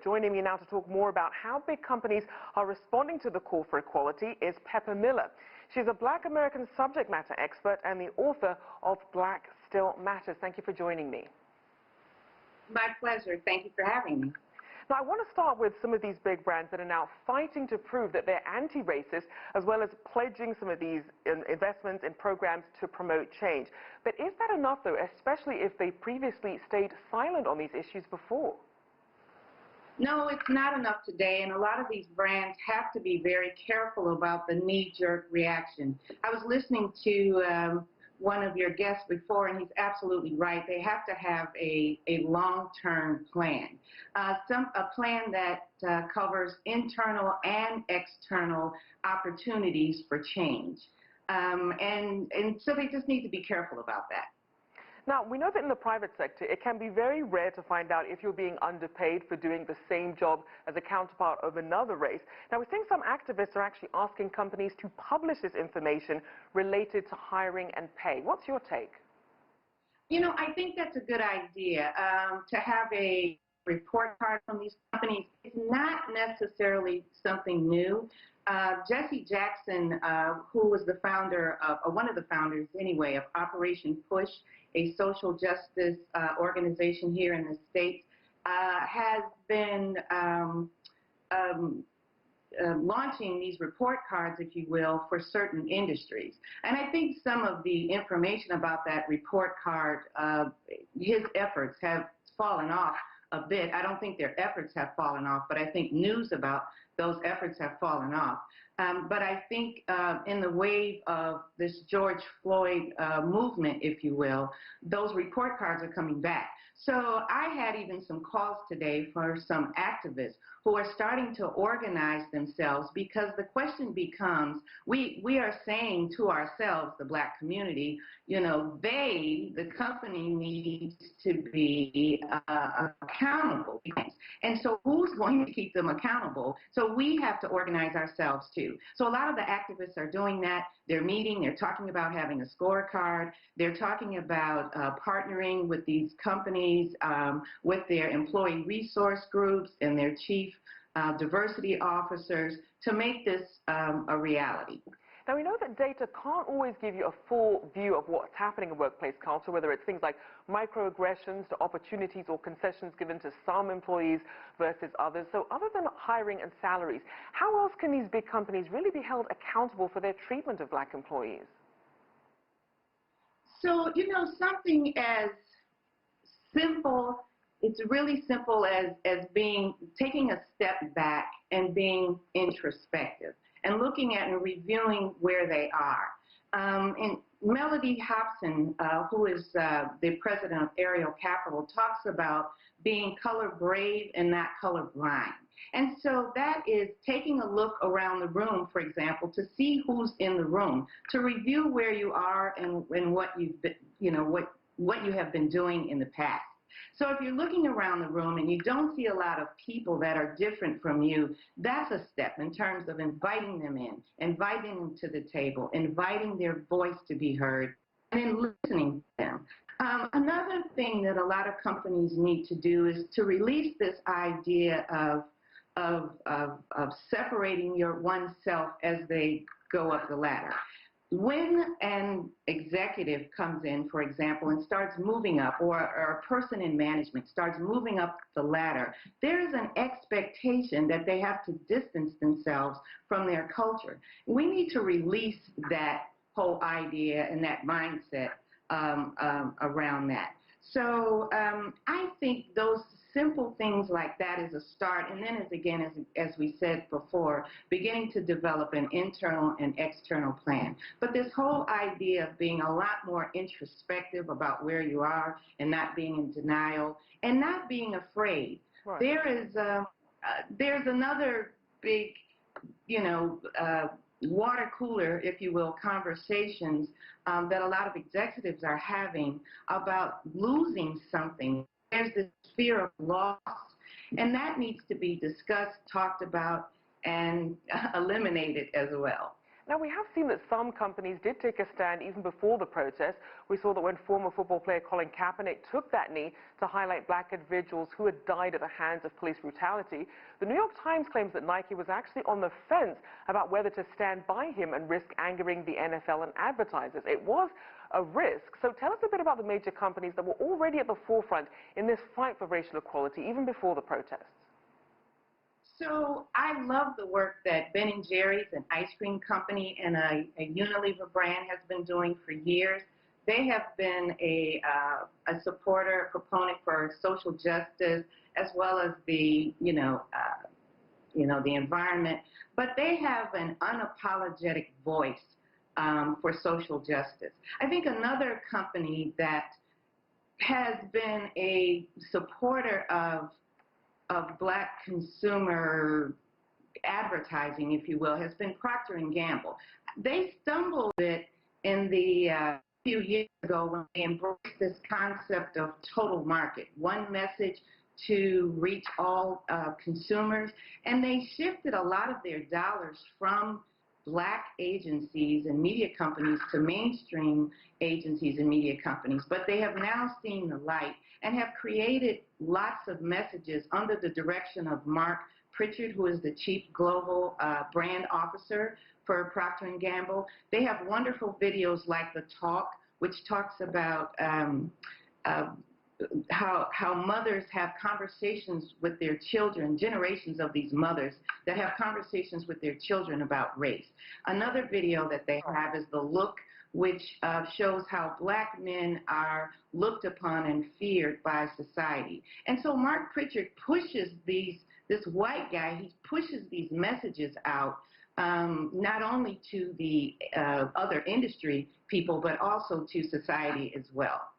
Joining me now to talk more about how big companies are responding to the call for equality is Pepper Miller. She's a Black American subject matter expert and the author of Black Still Matters. Thank you for joining me. My pleasure. Thank you for having me. Now, I want to start with some of these big brands that are now fighting to prove that they're anti-racist, as well as pledging some of these investments in programs to promote change. But is that enough, though, especially if they previously stayed silent on these issues before? No, it's not enough today, and a lot of these brands have to be very careful about the knee-jerk reaction. I was listening to one of your guests before, and he's absolutely right. They have to have a long-term plan, a plan that covers internal and external opportunities for change. And so they just need to be careful about that. Now, we know that in the private sector, it can be very rare to find out if you're being underpaid for doing the same job as a counterpart of another race. Now, we're seeing some activists are actually asking companies to publish this information related to hiring and pay. What's your take? You know, I think that's a good idea. To have a report card from these companies is not necessarily something new. Jesse Jackson, who was the founder of, one of the founders anyway, of Operation Push, a social justice organization here in the States, has been launching these report cards, if you will, for certain industries. And I think some of the information about that report card, his efforts have fallen off a bit. I don't think their efforts have fallen off, but I think news about those efforts have fallen off. But I think in the wave of this George Floyd movement, if you will, those report cards are coming back. So I had even some calls today for some activists who are starting to organize themselves, because the question becomes, we are saying to ourselves, the Black community, you know, the company needs to be accountable. And so who's going to keep them accountable? So we have to organize ourselves too. So a lot of the activists are doing that. They're meeting, they're talking about having a scorecard, they're talking about partnering with these companies, with their employee resource groups and their chief diversity officers to make this a reality. Now, we know that data can't always give you a full view of what's happening in workplace culture, whether it's things like microaggressions to opportunities or concessions given to some employees versus others. So other than hiring and salaries, how else can these big companies really be held accountable for their treatment of Black employees? So, you know, something as simple, it's really simple as taking a step back and being introspective and looking at and reviewing where they are. And Melody Hobson, who is the president of Ariel Capital, talks about being color brave and not color blind. And so that is taking a look around the room, for example, to see who's in the room, to review where you are and what you've been, you know, what you have been doing in the past. So if you're looking around the room and you don't see a lot of people that are different from you, that's a step in terms of inviting them in, inviting them to the table, inviting their voice to be heard, and then listening to them. Another thing that a lot of companies need to do is to release this idea of separating oneself as they go up the ladder. When an executive comes in, for example, and starts moving up, or a person in management starts moving up the ladder, there is an expectation that they have to distance themselves from their culture. We need to release that whole idea and that mindset around that. So I think those simple things like that is a start, and then as we said before, beginning to develop an internal and external plan. But this whole idea of being a lot more introspective about where you are and not being in denial and not being afraid. Right. There's another big, you know, water cooler, if you will, conversations that a lot of executives are having about losing something. There's this fear of loss, and that needs to be discussed, talked about, and eliminated as well. Now, we have seen that some companies did take a stand even before the protest. We saw that when former football player Colin Kaepernick took that knee to highlight black individuals who had died at the hands of police brutality, the New York Times claims that Nike was actually on the fence about whether to stand by him and risk angering the NFL and advertisers. It was a risk. So tell us a bit about the major companies that were already at the forefront in this fight for racial equality, even before the protests. So I love the work that Ben & Jerry's, an ice cream company, and a Unilever brand has been doing for years. They have been a supporter, a proponent for social justice, as well as the the environment. But they have an unapologetic voice for social justice. I think another company that has been a supporter of black consumer advertising, if you will, has been Procter & Gamble. They stumbled a bit in the few years ago when they embraced this concept of total market, one message to reach all consumers, and they shifted a lot of their dollars from black agencies and media companies to mainstream agencies and media companies. But they have now seen the light and have created lots of messages under the direction of Mark Pritchard, who is the Chief Global Brand Officer for Procter & Gamble. They have wonderful videos like The Talk, which talks about how mothers have conversations with their children, generations of these mothers that have conversations with their children about race. Another video that they have is The Look, which shows how black men are looked upon and feared by society. And so Mark Pritchard pushes this white guy, he pushes these messages out, not only to the other industry people, but also to society as well.